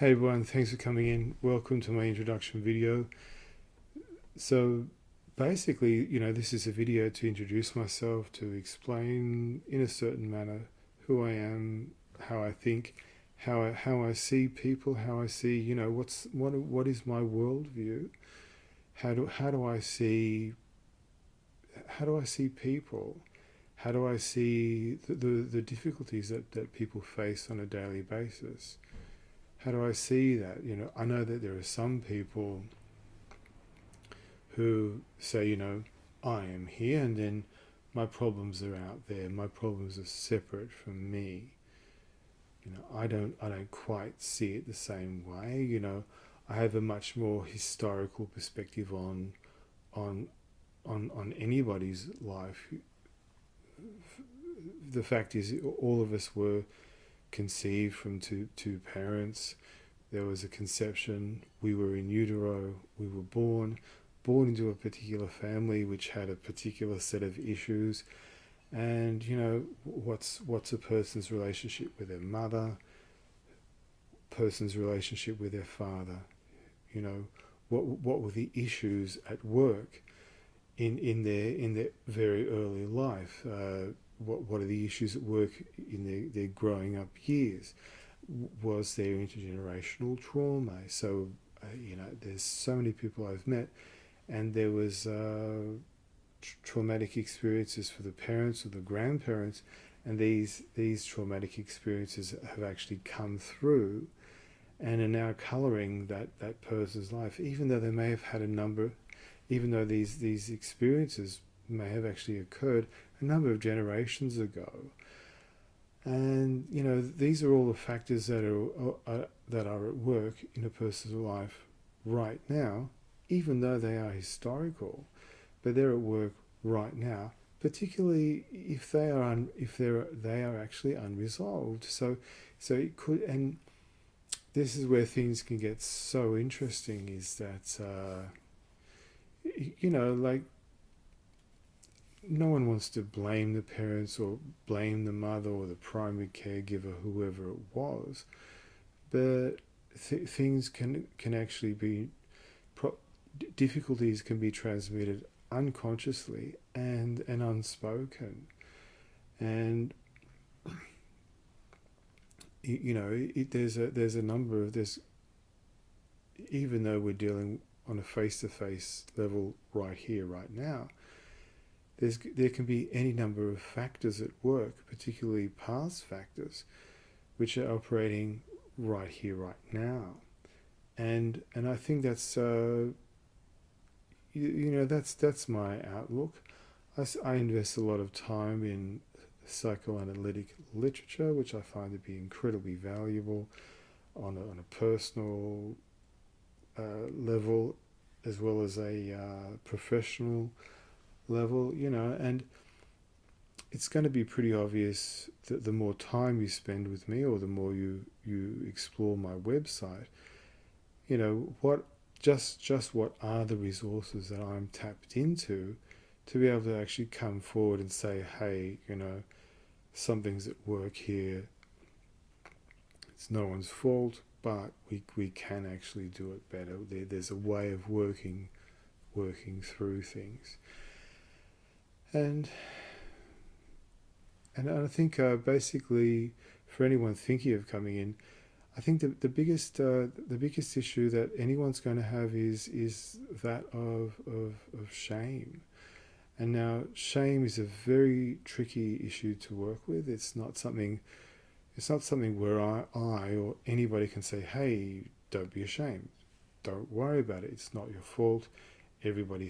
Hey everyone, thanks for coming in. Welcome to my introduction video. So basically, this is a video to introduce myself, to explain in a certain manner who I am, how I think, how I see people, how I see, what is my worldview? How do I see people? How do I see the difficulties that people face on a daily basis? How do I see that? I know that there are some people who say, I am here, and then my problems are out there. My problems are separate from me. I don't quite see it the same way. I have a much more historical perspective on on anybody's life. The fact is, all of us were conceived from two parents. There was a conception. We were in utero. We were born into a particular family which had a particular set of issues. And what's a person's relationship with their mother, person's relationship with their father? What were the issues at work in their very early life? What are the issues at work in their growing up years? Was there intergenerational trauma? So there's so many people I've met, and there was traumatic experiences for the parents or the grandparents, and these traumatic experiences have actually come through and are now colouring that person's life, even though they may have had even though these experiences may have actually occurred a number of generations ago. And these are all the factors that are at work in a person's life right now, even though they are historical, but they're at work right now, particularly if they are actually unresolved. So it could, and this is where things can get so interesting. Is that like, no one wants to blame the parents or blame the mother or the primary caregiver, whoever it was, but things can actually be difficulties can be transmitted unconsciously and unspoken. And there's a number of this, even though we're dealing on a face-to-face level right here, right now. There can be any number of factors at work, particularly past factors, which are operating right here, right now. And I think that's that's my outlook. I invest a lot of time in psychoanalytic literature, which I find to be incredibly valuable on a personal level, as well as a professional level. And it's going to be pretty obvious that the more time you spend with me, or the more you explore my website, what just what are the resources that I'm tapped into to be able to actually come forward and say, hey, something's at work here. It's no one's fault, but we can actually do it better. There's a way of working through things. And I think basically, for anyone thinking of coming in, I think the biggest issue that anyone's going to have is that of shame. And now, shame is a very tricky issue to work with. It's not something where I or anybody can say, hey, don't be ashamed, don't worry about it, it's not your fault. Everybody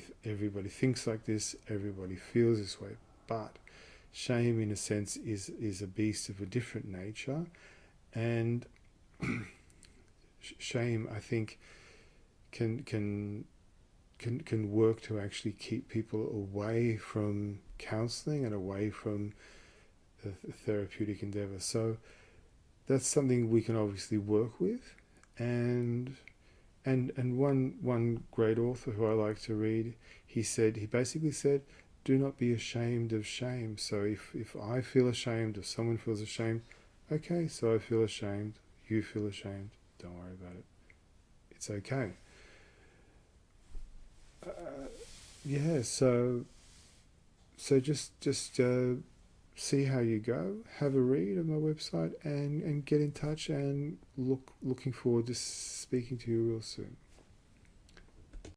thinks like this, everybody feels this way. But shame, in a sense, is a beast of a different nature. And shame, I think, can work to actually keep people away from counselling and away from the therapeutic endeavour. So that's something we can obviously work with. And one great author who I like to read, he basically said, do not be ashamed of shame. So if I feel ashamed, if someone feels ashamed, okay, so I feel ashamed, you feel ashamed, Don't worry about it. It's okay. Yeah, so just see how you go. Have a read of my website and get in touch. And looking forward to speaking to you real soon.